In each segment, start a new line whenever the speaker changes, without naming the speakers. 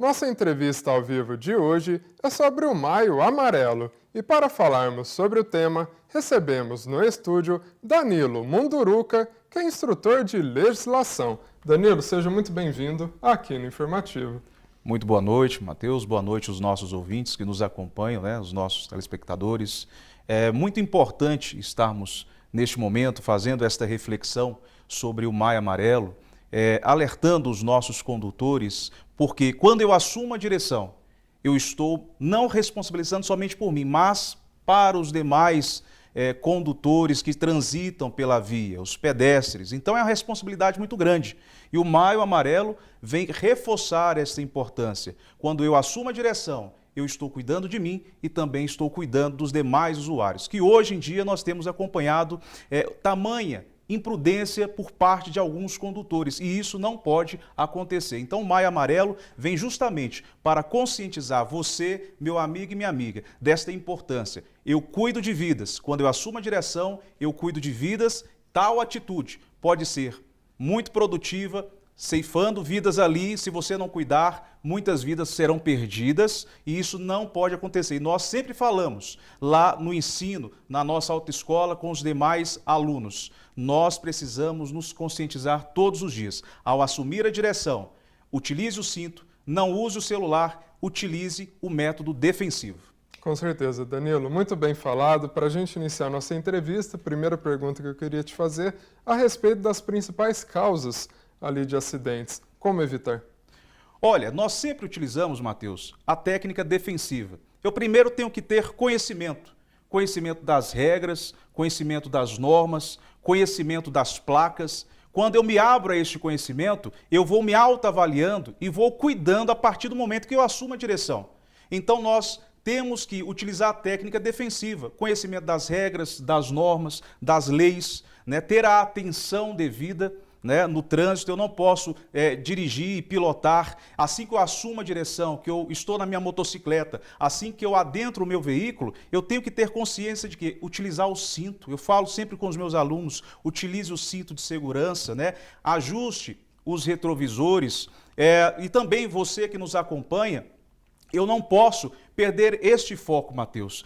Nossa entrevista ao vivo de hoje é sobre o Maio Amarelo e para falarmos sobre o tema, recebemos no estúdio Danilo Munduruca, que é instrutor de legislação. Danilo, seja muito bem-vindo aqui no Informativo.
Muito boa noite, Matheus. Boa noite aos nossos ouvintes que nos acompanham, os nossos telespectadores. É muito importante estarmos neste momento fazendo esta reflexão sobre o Maio Amarelo, alertando os nossos condutores, porque quando eu assumo a direção, eu estou não responsabilizando somente por mim, mas para os demais condutores que transitam pela via, os pedestres. Então é uma responsabilidade muito grande. E o Maio Amarelo vem reforçar essa importância. Quando eu assumo a direção, eu estou cuidando de mim e também estou cuidando dos demais usuários, que hoje em dia nós temos acompanhado tamanha imprudência por parte de alguns condutores, e isso não pode acontecer. Então o Maio Amarelo vem justamente para conscientizar você, meu amigo e minha amiga, desta importância. Eu cuido de vidas. Quando eu assumo a direção, eu cuido de vidas. Tal atitude pode ser muito produtiva, ceifando vidas ali. Se você não cuidar, muitas vidas serão perdidas e isso não pode acontecer. E nós sempre falamos lá no ensino, na nossa autoescola, com os demais alunos. Nós precisamos nos conscientizar todos os dias. Ao assumir a direção, utilize o cinto, não use o celular, utilize o método defensivo.
Com certeza, Danilo, muito bem falado. Para a gente iniciar nossa entrevista, a primeira pergunta que eu queria te fazer a respeito das principais causas ali de acidentes. Como evitar?
Olha, nós sempre utilizamos, Matheus, a técnica defensiva. Eu primeiro tenho que ter conhecimento das regras, conhecimento das normas, conhecimento das placas. Quando eu me abro a este conhecimento, eu vou me autoavaliando e vou cuidando a partir do momento que eu assumo a direção. Então nós temos que utilizar a técnica defensiva, conhecimento das regras, das normas, das leis, ter a atenção devida. No trânsito, eu não posso dirigir e pilotar assim que eu assumo a direção, que eu estou na minha motocicleta, assim que eu adentro o meu veículo, eu tenho que ter consciência de que utilizar o cinto. Eu falo sempre com os meus alunos, utilize o cinto de segurança, ajuste os retrovisores e também você que nos acompanha. Eu não posso perder este foco, Matheus,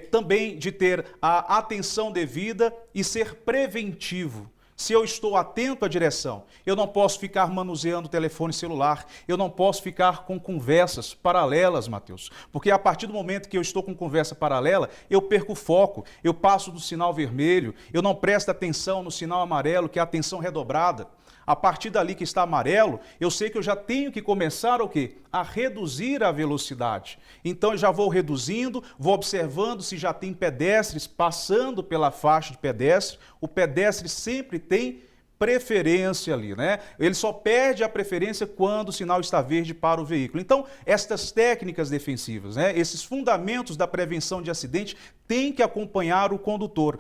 também de ter a atenção devida e ser preventivo. Se eu estou atento à direção, eu não posso ficar manuseando o telefone celular, eu não posso ficar com conversas paralelas, Matheus, porque a partir do momento que eu estou com conversa paralela, eu perco o foco, eu passo do sinal vermelho, eu não presto atenção no sinal amarelo, que é a atenção redobrada. A partir dali que está amarelo, eu sei que eu já tenho que começar o quê? A reduzir a velocidade. Então eu já vou reduzindo, vou observando se já tem pedestres passando pela faixa de pedestre. O pedestre sempre tem preferência ali, Ele só perde a preferência quando o sinal está verde para o veículo. Então, estas técnicas defensivas, esses fundamentos da prevenção de acidente têm que acompanhar o condutor.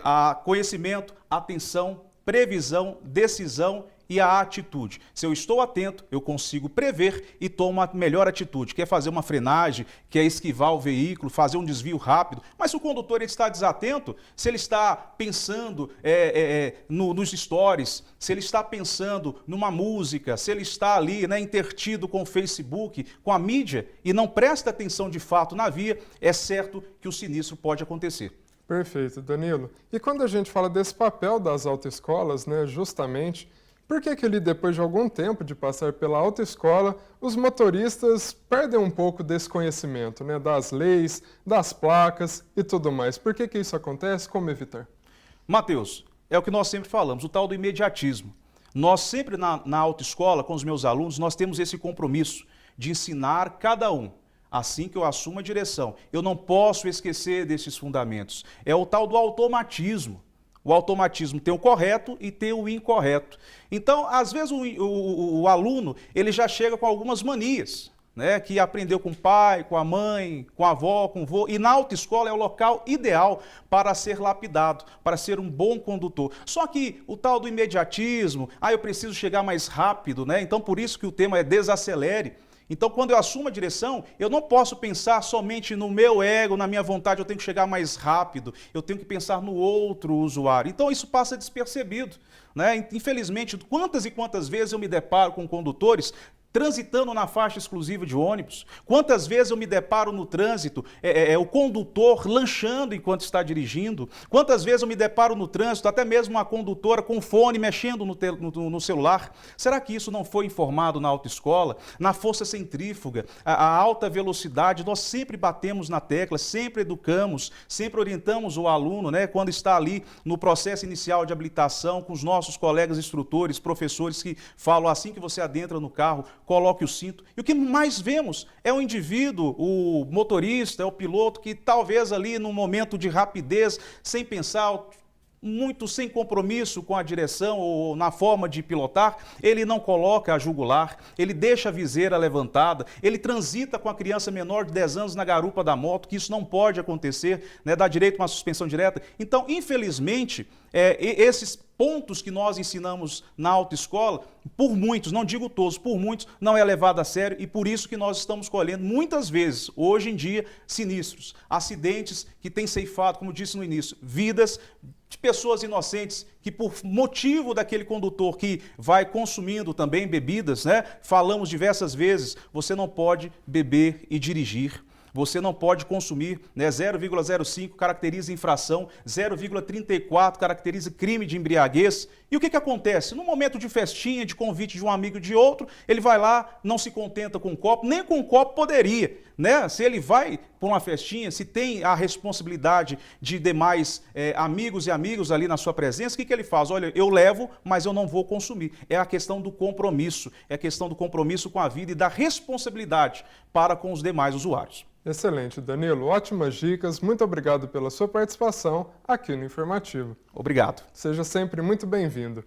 A conhecimento, atenção, previsão, decisão e a atitude. Se eu estou atento, eu consigo prever e tomo a melhor atitude, que é fazer uma frenagem, que é esquivar o veículo, fazer um desvio rápido. Mas se o condutor ele está desatento, se ele está pensando nos stories, se ele está pensando numa música, se ele está ali intertido com o Facebook, com a mídia e não presta atenção de fato na via, é certo que o sinistro pode acontecer.
Perfeito, Danilo. E quando a gente fala desse papel das autoescolas, justamente, por que ali, depois de algum tempo de passar pela autoescola, os motoristas perdem um pouco desse conhecimento, das leis, das placas e tudo mais? Por que isso acontece? Como evitar?
Matheus, é o que nós sempre falamos, o tal do imediatismo. Nós sempre na autoescola, com os meus alunos, nós temos esse compromisso de ensinar cada um. Assim que eu assumo a direção, eu não posso esquecer desses fundamentos. É o tal do automatismo. O automatismo tem o correto e tem o incorreto. Então, às vezes, o aluno ele já chega com algumas manias, que aprendeu com o pai, com a mãe, com a avó, com o vô. E na autoescola é o local ideal para ser lapidado, para ser um bom condutor. Só que o tal do imediatismo, eu preciso chegar mais rápido, Então, por isso que o tema é desacelere. Então, quando eu assumo a direção, eu não posso pensar somente no meu ego, na minha vontade, eu tenho que chegar mais rápido, eu tenho que pensar no outro usuário. Então, isso passa despercebido. Infelizmente, quantas e quantas vezes eu me deparo com condutores transitando na faixa exclusiva de ônibus? Quantas vezes eu me deparo no trânsito, o condutor lanchando enquanto está dirigindo? Quantas vezes eu me deparo no trânsito, até mesmo a condutora com fone mexendo no celular? Será que isso não foi informado na autoescola? Na força centrífuga, a alta velocidade, nós sempre batemos na tecla, sempre educamos, sempre orientamos o aluno, né, quando está ali no processo inicial de habilitação, com os nossos colegas instrutores, professores que falam assim que você adentra no carro, coloque o cinto. E o que mais vemos é o indivíduo, o motorista, é o piloto que talvez ali num momento de rapidez, sem pensar, muito sem compromisso com a direção ou na forma de pilotar, ele não coloca a jugular, ele deixa a viseira levantada, ele transita com a criança menor de 10 anos na garupa da moto, que isso não pode acontecer, né, dá direito a uma suspensão direta. Então, infelizmente, esses pontos que nós ensinamos na autoescola, por muitos, não digo todos, por muitos, não é levado a sério e por isso que nós estamos colhendo muitas vezes, hoje em dia, sinistros, acidentes que têm ceifado, como disse no início, vidas de pessoas inocentes que por motivo daquele condutor que vai consumindo também bebidas, né? Falamos diversas vezes, você não pode beber e dirigir. Você não pode consumir, né? 0,05 caracteriza infração, 0,34 caracteriza crime de embriaguez. E o que acontece? No momento de festinha, de convite de um amigo e de outro, ele vai lá, não se contenta com um copo, nem com um copo poderia, né? Se ele vai para uma festinha, se tem a responsabilidade de demais amigos e amigos ali na sua presença, o que ele faz? Olha, eu levo, mas eu não vou consumir. É a questão do compromisso, é a questão do compromisso com a vida e da responsabilidade para com os demais usuários.
Excelente, Danilo. Ótimas dicas. Muito obrigado pela sua participação aqui no Informativo.
Obrigado.
Seja sempre muito bem-vindo.